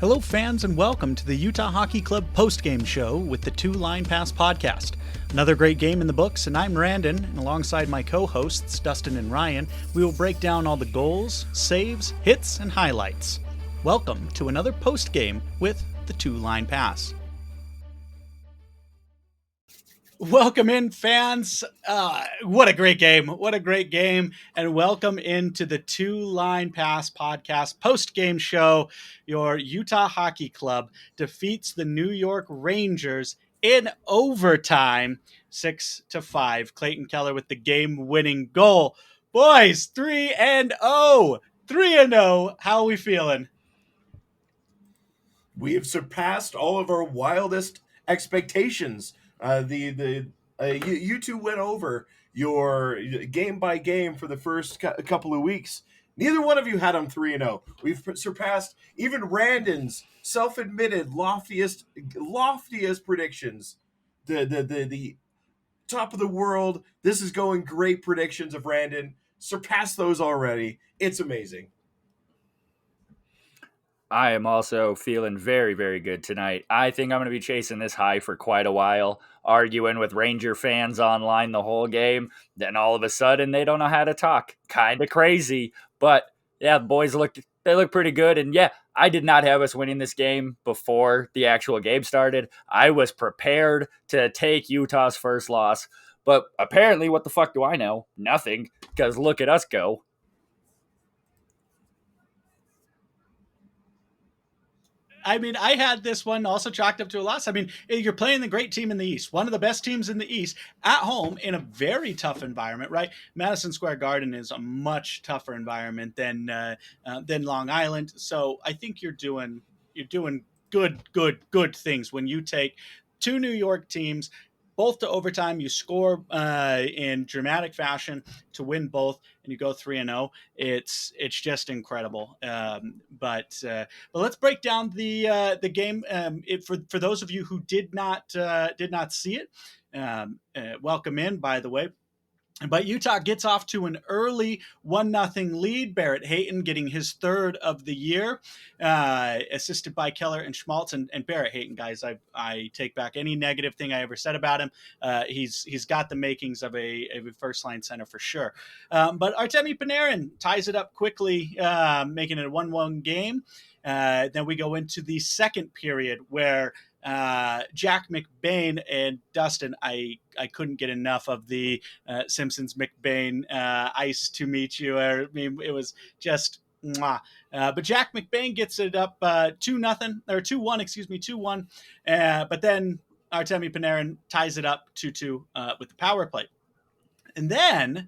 Hello, fans, and welcome to the Utah Hockey Club postgame show with the Two Line Pass podcast. Another great game in the books, and I'm Randon, and alongside my co-hosts, Dustin and Ryan, we will break down all the goals, saves, hits, and highlights. Welcome to another postgame with the Two Line Pass. Welcome in, fans. What a great game. What a great game. And welcome into the Two Line Pass podcast post-game show. Your Utah Hockey Club defeats the New York Rangers in overtime, 6-5. Clayton Keller with the game-winning goal. Boys, 3-0. 3-0. How are we feeling? We have surpassed all of our wildest expectations. You two went over your game by game for the first couple of weeks. Neither one of you had them 3-0. We've surpassed even Randon's self-admitted loftiest predictions. The top of the world. This is going great predictions of Randon. Surpassed those already. It's amazing. I am also feeling very, very good tonight. I think I'm going to be chasing this high for quite a while, arguing with Ranger fans online the whole game. Then all of a sudden, they don't know how to talk. Kind of crazy. But yeah, the boys look pretty good. And yeah, I did not have us winning this game before the actual game started. I was prepared to take Utah's first loss. But apparently, what the fuck do I know? Nothing, because look at us go. I mean, I had this one also chalked up to a loss. I mean, you're playing the great team in the East, one of the best teams in the East, at home in a very tough environment, right? Madison Square Garden is a much tougher environment than Long Island. So I think you're doing good things when you take two New York teams, both to overtime. You score in dramatic fashion to win both, and you go 3-0. It's just incredible. But let's break down the game. For those of you who did not see it, welcome in. By the way. But Utah gets off to an early 1-0 lead. Barrett Hayton getting his third of the year, assisted by Keller and Schmaltz. And Barrett Hayton, guys, I take back any negative thing I ever said about him. He's got the makings of a first-line center for sure. But Artemi Panarin ties it up quickly, making it a 1-1 game. Then we go into the second period where Jack McBain and Dustin, I couldn't get enough of the Simpsons McBain ice to meet you. I mean, it was just mwah. But Jack McBain gets it up 2-0 or 2-1, 2-1. But then Artemi Panarin ties it up 2-2 with the power play. And then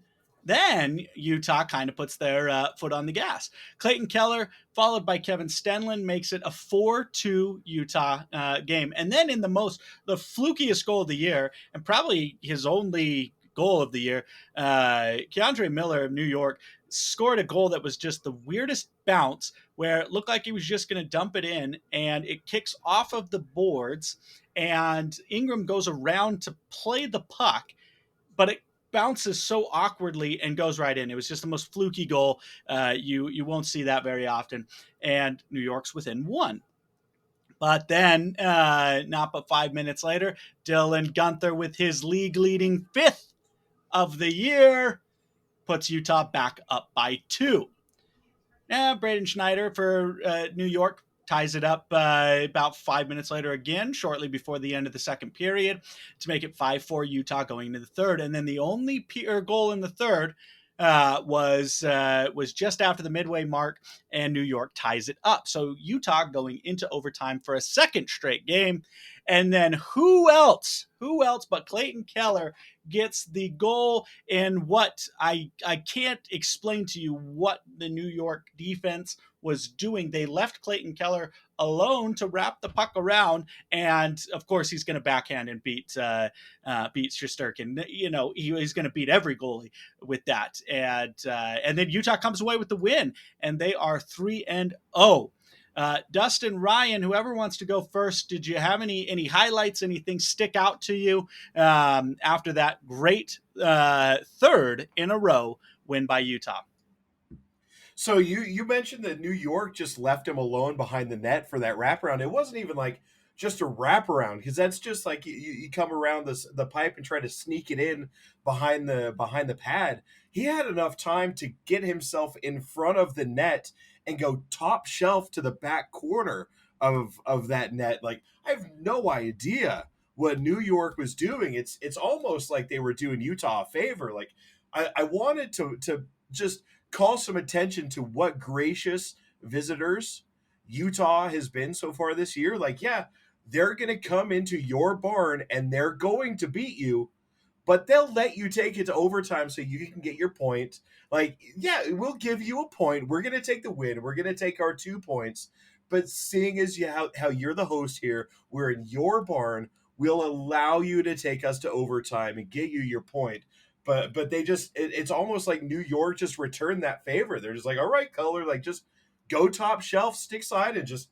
Utah kind of puts their foot on the gas. Clayton Keller, followed by Kevin Stenlund, makes it a 4-2 Utah game. And then in the flukiest goal of the year, and probably his only goal of the year, Keandre Miller of New York scored a goal that was just the weirdest bounce, where it looked like he was just going to dump it in, and it kicks off of the boards, and Ingram goes around to play the puck, but it bounces so awkwardly and goes right in. It was just the most fluky goal. You won't see that very often. And New York's within one. But then, not but 5 minutes later, Dylan Guenther with his league-leading 5th of the year puts Utah back up by 2. Braden Schneider for New York ties it up about 5 minutes later again, shortly before the end of the second period, to make it 5-4 Utah going into the third. And then the only goal in the third was just after the midway mark, and New York ties it up. So Utah going into overtime for a second straight game. And then who else but Clayton Keller gets the goal in what I can't explain to you what the New York defense was doing. They left Clayton Keller alone to wrap the puck around, and of course he's going to backhand and beat Shesterkin. You know, he's going to beat every goalie with that, and then Utah comes away with the win, and they are 3-0. Dustin, Ryan, whoever wants to go first, did you have any highlights, anything stick out to you after that great third in a row win by Utah? So you mentioned that New York just left him alone behind the net for that wraparound. It wasn't even like just a wraparound, because that's just like you come around the pipe and try to sneak it in behind the pad. He had enough time to get himself in front of the net and go top shelf to the back corner of that net. Like, I have no idea what New York was doing. It's almost like they were doing Utah a favor. Like, I wanted to just call some attention to what gracious visitors Utah has been so far this year. Like, yeah, they're going to come into your barn and they're going to beat you, but they'll let you take it to overtime so you can get your point. Like, yeah, we'll give you a point. We're going to take the win. We're going to take our 2 points. But seeing as how you're the host here, we're in your barn, we'll allow you to take us to overtime and get you your point. But they just it's almost like New York just returned that favor. They're just like, all right, color, like, just go top shelf, stick side, and just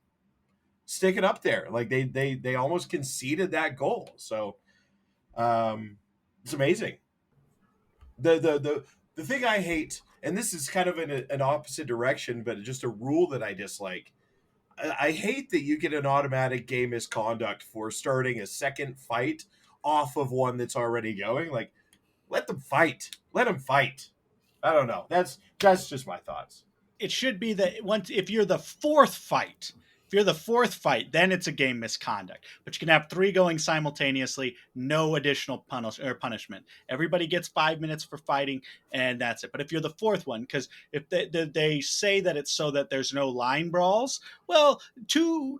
stick it up there. Like, they almost conceded that goal. So it's amazing. The thing I hate, and this is kind of in an opposite direction, but just a rule that I dislike. I hate that you get an automatic game misconduct for starting a second fight off of one that's already going. Like, let them fight. Let them fight. I don't know. That's just my thoughts. It should be that once if you're the fourth fight, if you're the fourth fight, then it's a game misconduct. But you can have three going simultaneously, no additional punishment. Everybody gets 5 minutes for fighting, and that's it. But if you're the fourth one, because if they say that it's so that there's no line brawls, well, two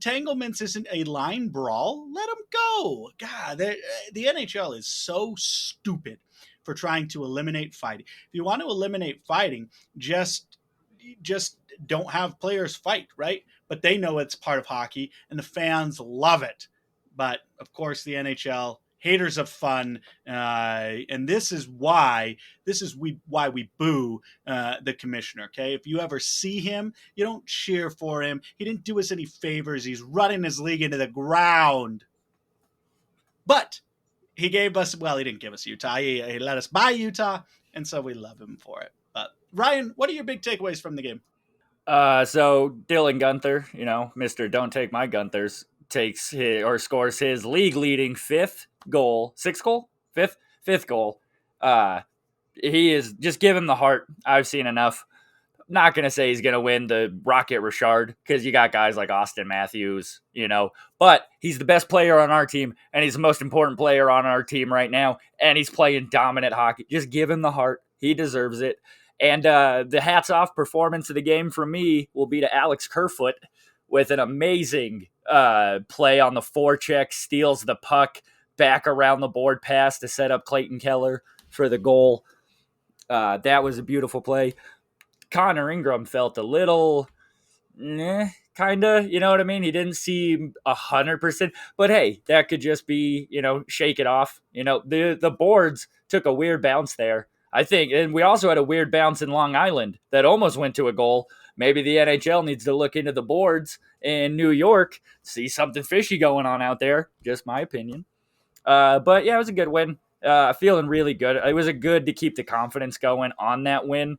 tanglements isn't a line brawl. Let them go. God, the NHL is so stupid for trying to eliminate fighting. If you want to eliminate fighting, just don't have players fight, right? But they know it's part of hockey and the fans love it. But of course, the NHL haters of fun, and why we boo the commissioner. Okay, if you ever see him, you don't cheer for him. He didn't do us any favors. He's running his league into the ground. But he gave us, well, he didn't give us Utah. He let us buy Utah, and so we love him for it. But Ryan, what are your big takeaways from the game? So Dylan Gunther, Mr. Don't Take My Gunthers, takes his, or scores his league leading fifth goal. He is just give him the heart. I've seen enough. Not going to say he's going to win the Rocket Richard because you got guys like Austin Matthews, but he's the best player on our team and he's the most important player on our team right now. And he's playing dominant hockey. Just give him the heart. He deserves it. And the hats off performance of the game from me will be to Alex Kerfoot with an amazing play on the forecheck, steals the puck back around the board pass to set up Clayton Keller for the goal. That was a beautiful play. Connor Ingram felt a little, kind of, you know what I mean? He didn't seem 100%, but hey, that could just be, shake it off. The boards took a weird bounce there, I think. And we also had a weird bounce in Long Island that almost went to a goal. Maybe the NHL needs to look into the boards in New York, see something fishy going on out there. Just my opinion. But yeah, it was a good win. Feeling really good. It was a good to keep the confidence going on that win.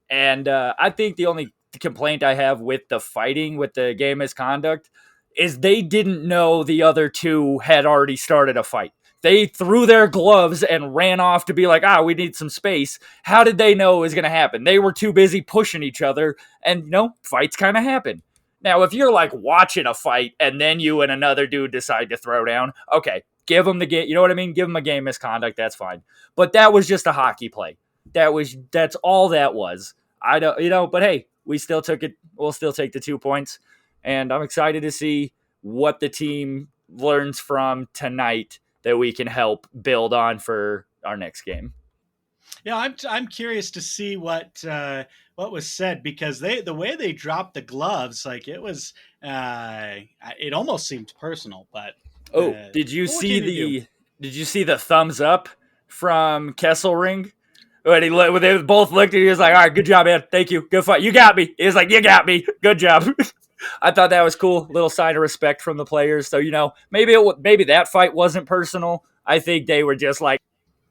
And I think the only complaint I have with the fighting, with the game misconduct, is they didn't know the other two had already started a fight. They threw their gloves and ran off to be like, we need some space. How did they know it was going to happen? They were too busy pushing each other, and, fights kind of happen. Now, if you're like watching a fight and then you and another dude decide to throw down, okay, give them the game. You know what I mean? Give them a game misconduct. That's fine. But that was just a hockey play. That's all that was. I don't, but hey, we still took it. We'll still take the 2 points, and I'm excited to see what the team learns from tonight that we can help build on for our next game. Yeah, I'm curious to see what was said, because the way they dropped the gloves, like, it was it almost seemed personal. But did you see the thumbs up from Kesselring? When they both looked at, he was like, all right, good job, man. Thank you. Good fight. You got me. He was like, you got me. Good job. I thought that was cool. Little sign of respect from the players. So, maybe that fight wasn't personal. I think they were just like,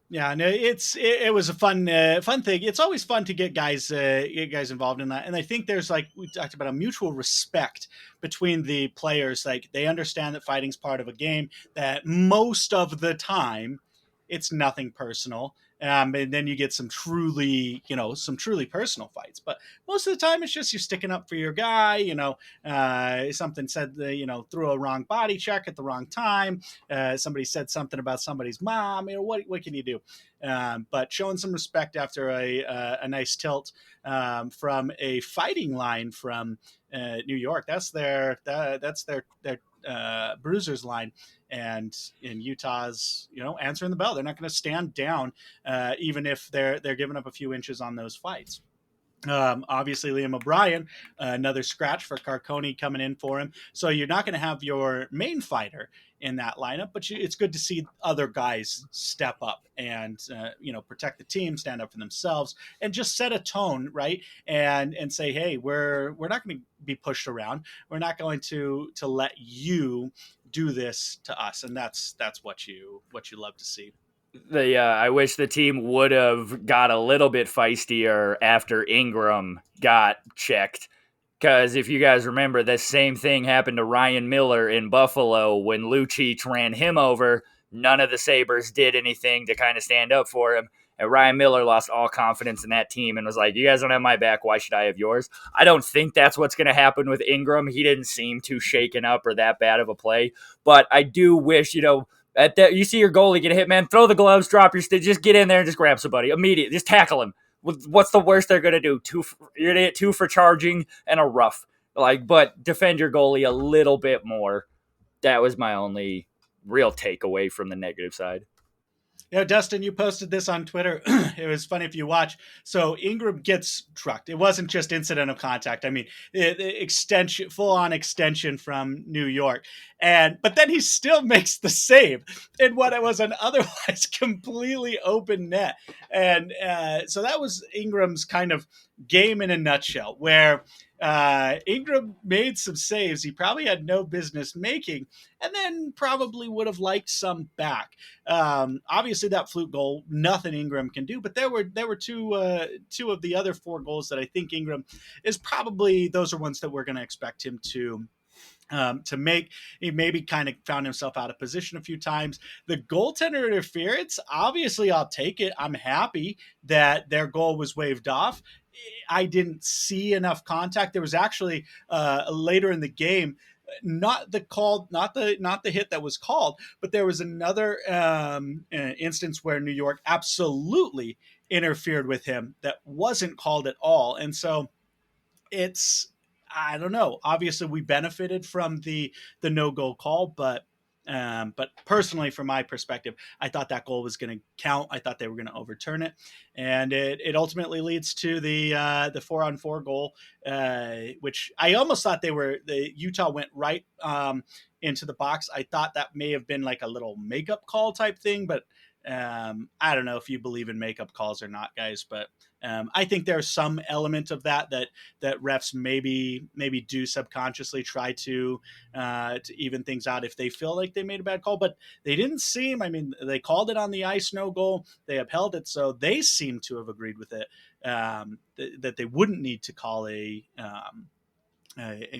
Yeah, no, it was a fun thing. It's always fun to get guys involved in that, and I think there's like we talked about a mutual respect between the players. Like they understand that fighting's part of a game. That most of the time, it's nothing personal. And then you get some truly personal fights. But most of the time, it's just you sticking up for your guy. Something said, threw a wrong body check at the wrong time. Somebody said something about somebody's mom. What can you do? But showing some respect after a nice tilt from a fighting line from New York. That's their bruisers line, and in Utah's answering the bell. They're not going to stand down, even if they're giving up a few inches on those fights. Obviously, Liam O'Brien, another scratch for Carconi coming in for him. So you're not going to have your main fighter in that lineup, but it's good to see other guys step up and protect the team, stand up for themselves, and just set a tone, right? And say, hey, we're not going to be pushed around. We're not going to let you do this to us, and that's what you love to see. I wish the team would have got a little bit feistier after Ingram got checked. Because if you guys remember, the same thing happened to Ryan Miller in Buffalo when Lucic ran him over. None of the Sabres did anything to kind of stand up for him. And Ryan Miller lost all confidence in that team and was like, you guys don't have my back. Why should I have yours? I don't think that's what's going to happen with Ingram. He didn't seem too shaken up or that bad of a play. But I do wish, at that, you see your goalie get a hit, man, throw the gloves, drop your stick, just get in there and just grab somebody immediately. Just tackle him. What's the worst they're gonna do? You're gonna get two for charging and a rough. But defend your goalie a little bit more. That was my only real takeaway from the negative side. Dustin, you posted this on Twitter. It was funny if you watch. So Ingram gets trucked. It wasn't just incidental contact. I mean, extension, full on extension from New York, but then he still makes the save in what it was an otherwise completely open net, and so that was Ingram's kind of game in a nutshell, where Ingram made some saves he probably had no business making, and then probably would have liked some back. Obviously, that flute goal, nothing Ingram can do. But there were two of the other four goals that I think Ingram is probably those are ones that we're going to expect him to make. He maybe kind of found himself out of position a few times. The goaltender interference, obviously, I'll take it. I'm happy that their goal was waved off. I didn't see enough contact. There was actually later in the game, not the hit that was called, but there was another instance where New York absolutely interfered with him that wasn't called at all, and so it's I don't know. Obviously, we benefited from the no goal call, but personally, from my perspective, I thought that goal was going to count. I thought they were going to overturn it, and it ultimately leads to the 4-on-4 goal, which I almost thought the Utah went right into the box. I thought that may have been like a little makeup call type thing, but I don't know if you believe in makeup calls or not, guys, but I think there's some element of that refs maybe do subconsciously try to even things out if they feel like they made a bad call, but they didn't seem. I mean, they called it on the ice, no goal. They upheld it, so they seem to have agreed with it, that they wouldn't need to call a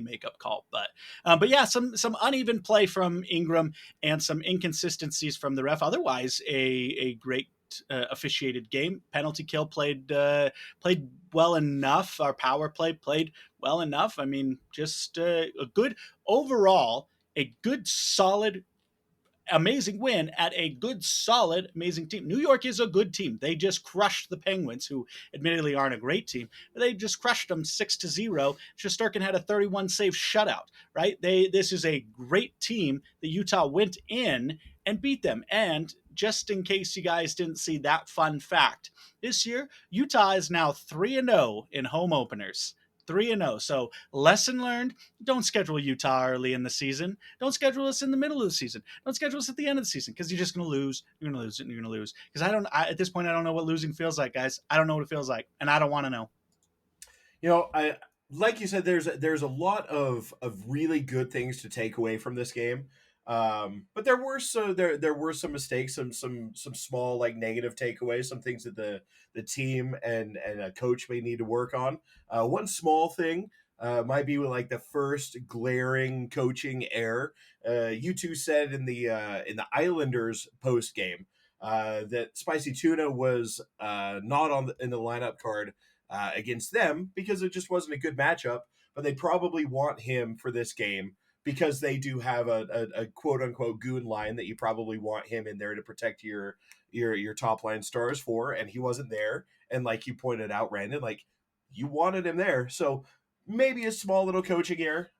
makeup call. But yeah, some uneven play from Ingram and some inconsistencies from the ref. Otherwise, a great officiated game. Penalty kill played well enough. Our power play played well enough. I mean, just a good overall, a good solid amazing win at a good, solid, amazing team. New York is a good team. They just crushed the Penguins, who admittedly aren't a great team. But they just crushed them 6-0. Shesterkin had a 31 save shutout, right? This is a great team. The Utah went in and beat them. And just in case you guys didn't see that fun fact, this year, Utah is now 3-0 in home openers. 3-0. So, lesson learned, don't schedule Utah early in the season. Don't schedule us in the middle of the season. Don't schedule us at the end of the season, because you're just going to lose. You're going to lose, and you're going to lose. Because at this point, I don't know what losing feels like, guys. I don't know what it feels like, and I don't want to know. I like you said, there's a lot of really good things to take away from this game. But there were some mistakes, some small like negative takeaways, some things that the team and a coach may need to work on. One small thing might be with like the first glaring coaching error. You two said in the Islanders post game that Spicy Tuna was not in the lineup card against them because it just wasn't a good matchup. But they probably want him for this game because they do have a quote unquote goon line that you probably want him in there to protect your top line stars for, and he wasn't there. And like you pointed out, Brandon, like you wanted him there, so maybe a small little coaching error.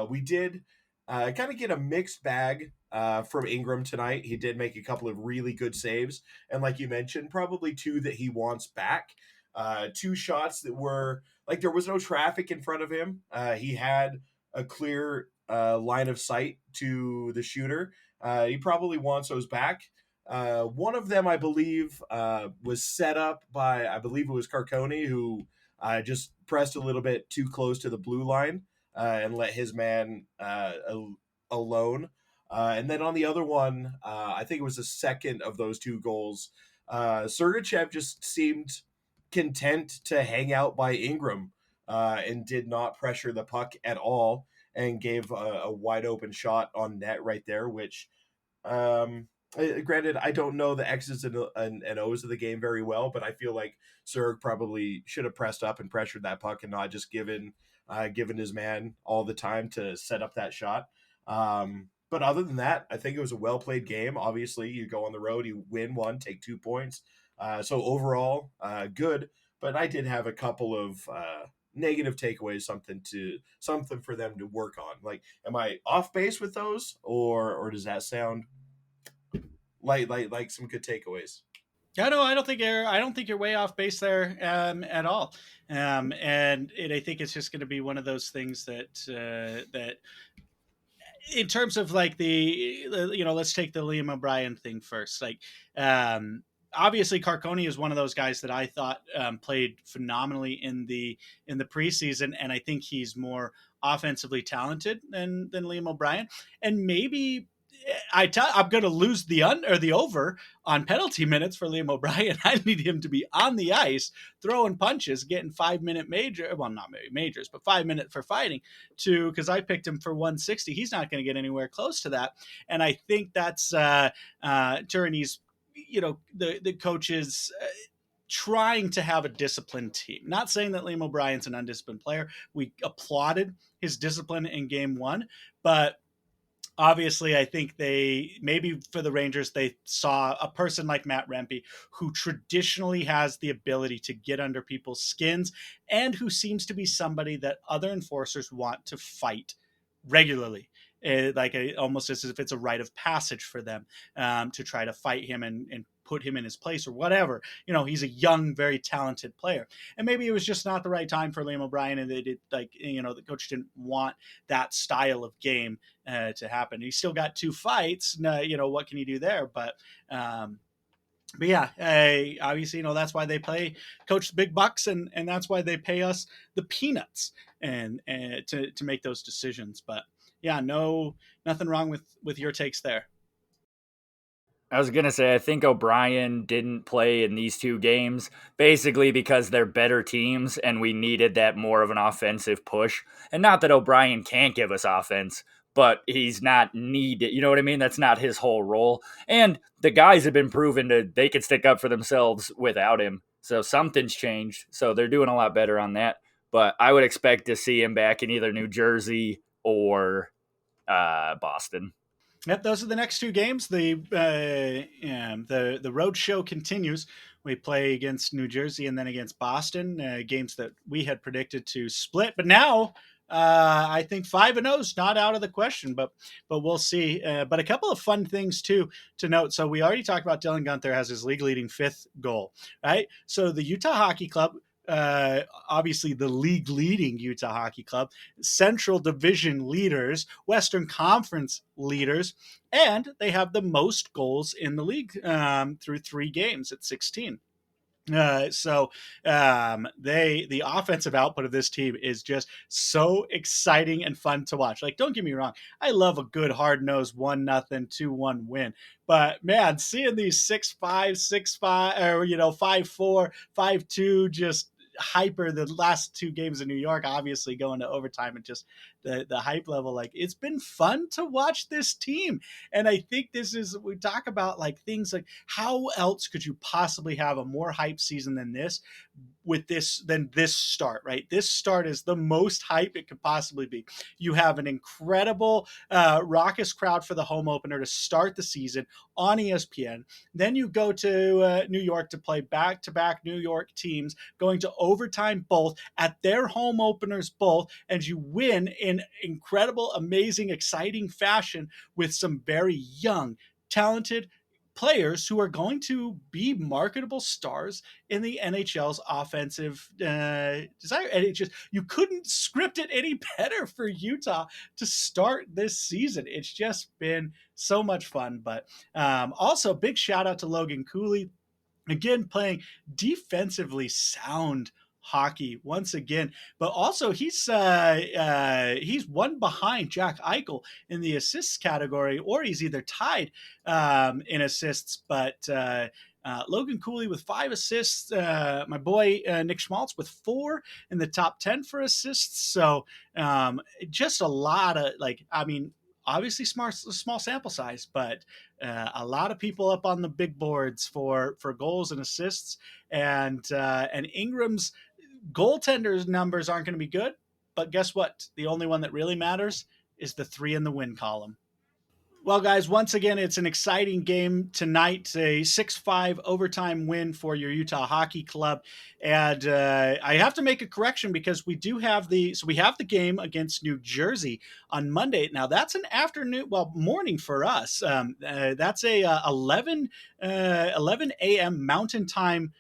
We did kind of get a mixed bag from Ingram tonight. He did make a couple of really good saves, and like you mentioned, probably two that he wants back. Two shots that were like there was no traffic in front of him. He had a clear line of sight to the shooter. He probably wants those back. One of them, I believe, was set up by, I believe it was Carcone, who just pressed a little bit too close to the blue line and let his man alone. And then on the other one, I think it was the second of those two goals. Sergachev just seemed content to hang out by Ingram and did not pressure the puck at all and gave a wide open shot on net right there, which granted, I don't know the X's and O's of the game very well, but I feel like Serg probably should have pressed up and pressured that puck and not just given his man all the time to set up that shot. But other than that, I think it was a well played game. Obviously, you go on the road, you win one, take 2 points. So overall, good. But I did have a couple of negative takeaways, something for them to work on. Like, am I off base with those, or does that sound like some good takeaways? Yeah, no, I don't think you're way off base there at all. I think it's just going to be one of those things that in terms of like let's take the Liam O'Brien thing first. Like, obviously, Carcone is one of those guys that I thought played phenomenally in the preseason, and I think he's more offensively talented than Liam O'Brien, and maybe. I'm going to lose the over on penalty minutes for Liam O'Brien. I need him to be on the ice, throwing punches, getting 5 minute major. Well, not maybe majors, but 5 minute for fighting because I picked him for 160. He's not going to get anywhere close to that. And I think that's Tyranny's, the coaches trying to have a disciplined team. Not saying that Liam O'Brien's an undisciplined player. We applauded his discipline in game one, but obviously, I think maybe for the Rangers, they saw a person like Matt Rempe who traditionally has the ability to get under people's skins and who seems to be somebody that other enforcers want to fight regularly. Almost as if it's a rite of passage for them to try to fight him and put him in his place or whatever. He's a young, very talented player. And maybe it was just not the right time for Liam O'Brien, and they did the coach didn't want that style of game to happen. He still got two fights. What can you do there? But yeah, obviously, that's why they coach the big bucks, and that's why they pay us the peanuts and to make those decisions. But yeah, nothing wrong with your takes there. I was going to say, I think O'Brien didn't play in these two games basically because they're better teams and we needed that more of an offensive push. And not that O'Brien can't give us offense, but he's not needed. You know what I mean? That's not his whole role. And the guys have been proven that they can stick up for themselves without him. So something's changed. So they're doing a lot better on that. But I would expect to see him back in either New Jersey or Boston. Yep, those are the next two games. The road show continues. We play against New Jersey and then against Boston, games that we had predicted to split. But now I think 5-0 is not out of the question, but we'll see. But a couple of fun things too to note. So we already talked about Dylan Gunther has his league leading 5th goal, right? So the Utah Hockey Club, obviously the league leading Utah Hockey Club, Central Division leaders, Western Conference leaders, and they have the most goals in the league through 3 games at 16. The offensive output of this team is just so exciting and fun to watch. Like, don't get me wrong, I love a good hard nosed 1-0, 2-1 win. But man, seeing these 6-5, 6-5, or 5-4, 5-2, just hyper the last two games in New York, obviously going to overtime, and just the hype level, like, it's been fun to watch this team. And I think this is, we talk about like things like, how else could you possibly have a more hype season than this, than this start, right? This start is the most hype it could possibly be. You have an incredible raucous crowd for the home opener to start the season on ESPN. Then you go to New York to play back-to-back New York teams, going to overtime both at their home openers both, and you win in incredible, amazing, exciting fashion with some very young, talented players who are going to be marketable stars in the NHL's offensive desire. And you couldn't script it any better for Utah to start this season. It's just been so much fun. But also, big shout out to Logan Cooley, again, playing defensively sound hockey once again. But also, he's one behind Jack Eichel in the assists category, or he's either tied in assists. But Logan Cooley with 5 assists. My boy Nick Schmaltz with 4 in the top 10 for assists. So just a lot of, like, I mean, obviously small sample size, but a lot of people up on the big boards for goals and assists. And Ingram's goaltender's numbers aren't going to be good, but guess what? The only one that really matters is the 3 in the win column. Well, guys, once again, it's an exciting game tonight, a 6-5 overtime win for your Utah Hockey Club. And I have to make a correction, because we have the game against New Jersey on Monday. Now, that's an morning for us. That's a 11 a.m. Mountain Time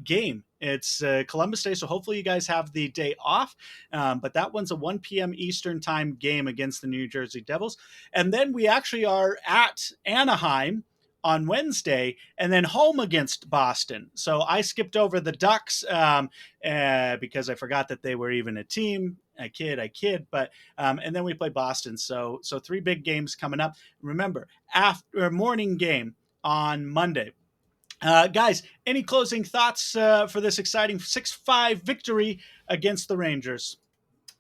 game. It's Columbus Day, so hopefully you guys have the day off. But that one's a 1 p.m. Eastern time game against the New Jersey Devils. And then we actually are at Anaheim on Wednesday, and then home against Boston. So I skipped over the Ducks because I forgot that they were even a team. I kid. But and then we play Boston. So 3 big games coming up. Remember, after morning game on Monday. Guys, any closing thoughts for this exciting 6-5 victory against the Rangers?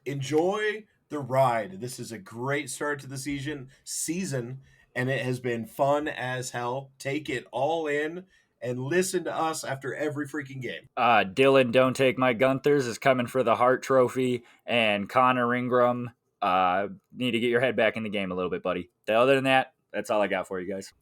Enjoy the ride. This is a great start to the season, and it has been fun as hell. Take it all in and listen to us after every freaking game. Dylan, don't take my Gunthers is coming for the Hart Trophy, and Connor Ingram, need to get your head back in the game a little bit, buddy. Other than that, that's all I got for you guys.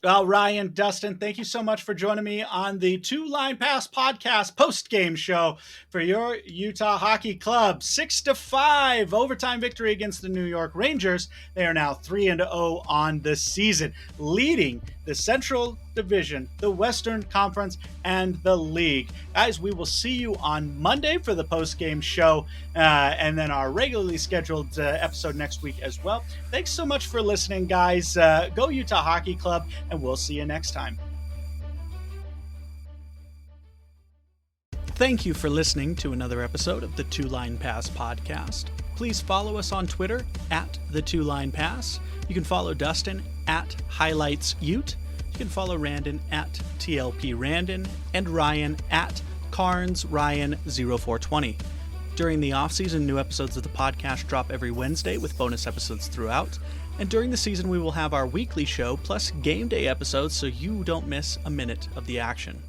Well, Ryan, Dustin, thank you so much for joining me on the Two Line Pass podcast post-game show for your Utah Hockey Club. 6-5 overtime victory against the New York Rangers. They are now 3-0 on the season, leading the Central Division, the Western Conference, and the league. Guys, we will see you on Monday for the post-game show, and then our regularly scheduled episode next week as well. Thanks so much for listening, guys. Go Utah Hockey Club, and we'll see you next time. Thank you for listening to another episode of the Two Line Pass podcast. Please follow us on Twitter at the Two Line Pass. You can follow Dustin at Highlights Ute. You can follow Randon at TLP Randon, and Ryan at Carnes Ryan 0420. During the off-season, new episodes of the podcast drop every Wednesday with bonus episodes throughout. And during the season, we will have our weekly show plus game day episodes, so you don't miss a minute of the action.